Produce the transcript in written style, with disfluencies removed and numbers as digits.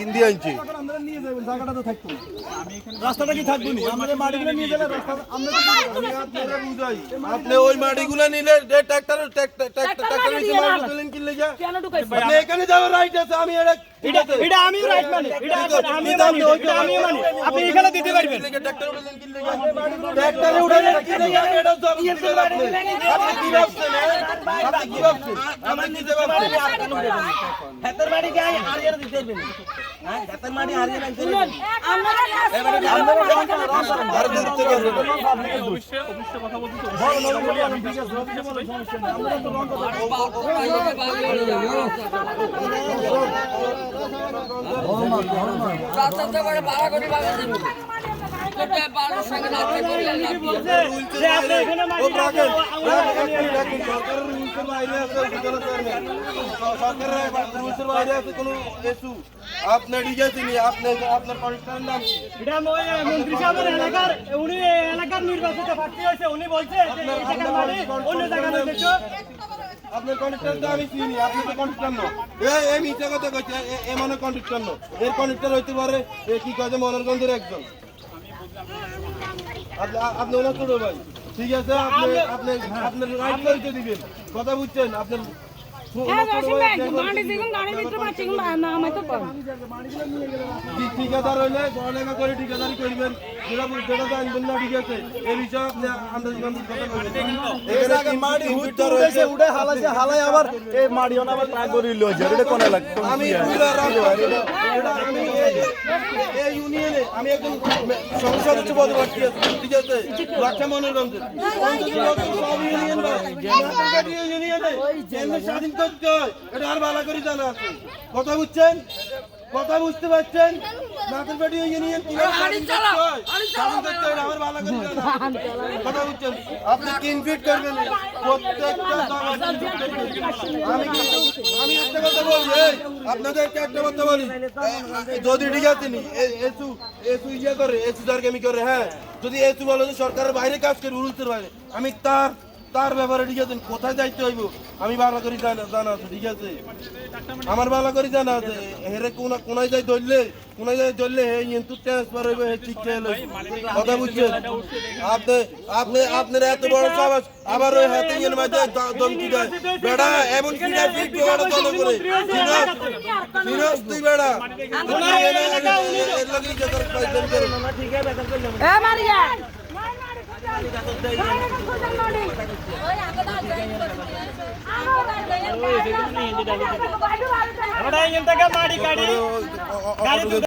India আনছি রাস্তাটা কি থাকবো নি আমাদের মাটিগুলো নিয়ে গেলে রাস্তা আপনি ওই মাটিগুলো নিলে ট্রাক্টর কিনলে যা আপনি এখানে যাওয়ার রাইট আছে। আমি এটা আমি রাইট মানে আপনি এখানে দিতে পারবেন ট্রাক্টরে উঠে কিনলে যা এটা সব দিতে পারবেন। আপনি কি ভাবছেন? আপনি কি ভাবছেন? আপনি কি ভাবছেন? হাতের বাড়ি গায় হারিয়ে দিতে পারবেন। হ্যাঁ হাতের বাড়ি হারিয়ে দিতে পারবেন। আর দূর থেকে অবশ্যই কথা বলতে আপনার আপনার পরিষ্কার নাম এটা মন্ত্রী সাহেবের এলাকার উনি এলাকার নির্বাচিত প্রার্থী হয়েছে উনি বলছে যে এই জায়গার বাড়ি অন্য জায়গায় রয়েছে আপনার কন্ট্রাক্টর তো আমি চিনি, আপনি তো কন্ট্রাক্টর না। এই মিথ্যা কথা কইছে, এ মানে কন্ট্রাক্টর না। এর কন্ট্রাক্টর হইতে পারে এ কি কাজে মনোরগঞ্জের একজন। আপনি ওনার ছোট ভাই, ঠিক আছে? আপনি আপনার রাইট পরিচয় দিবেন, কথা বুঝছেন? আপনার ঠিকাদার হইলে পড়ালেখা করে ঠিকাদারি করবেন, যেটা জানবেন না, ঠিক আছে? এই বিষয়ে আপনি আন্দাজ কথা বলবেন। হালাই আবার এই মাড়িও না আবার প্রায় গরিব লয়ে যায় এটা কোন এলাকা আমি এই ইউনিয়নে আমি একজন সংসদ সদস্য পদে প্রার্থী আছি, ঠিক আছে? লাক্ষা মনোরঞ্জন ইউনিয়নে স্বাধীন করতে হয়, এটা আর ভালো করে জানা আছে। কথা বুঝছেন? কথা বুঝতে পারছেন? নাতের পেটি ইউনিয়ন কিভাবে স্বাধীন করতে হয়, স্বাধীন করতে হয়, আমার ভালো করে জানা আছে। কথা বুঝছেন? আপনি 3 ফিট করবেন প্রত্যেকটা আমি একটা কথা বলি, আপনাদেরকে একটা কথা বলি, যদি ঠিক আছে নি এসু ইয়ে করে, এসু জারগামি করে, হ্যাঁ, যদি এসু বলে যে সরকারের বাইরে কাজ করে, রুলসের বাইরে, আমি তার ব্যাপারে, ঠিক আছে, কোথায় যাইতে হইব আমি ভালো করে জানা আছে, ঠিক আছে? আমার ভালো করে জানা আছে। হেরে কোনায় যাই ধরলে হে কিন্তু ট্রান্সফার হইবে, হে ঠিক হইলো। কথা বুঝছেন? আপনার এত বড় সাহস, আবার ওই হাতে ইয়ের মাঝে দমকি দেয় বেড়া, এমন কি না ফিট বেড়া দল করে ফিরোজ তুই বেড়া মাড়ি গাড়ি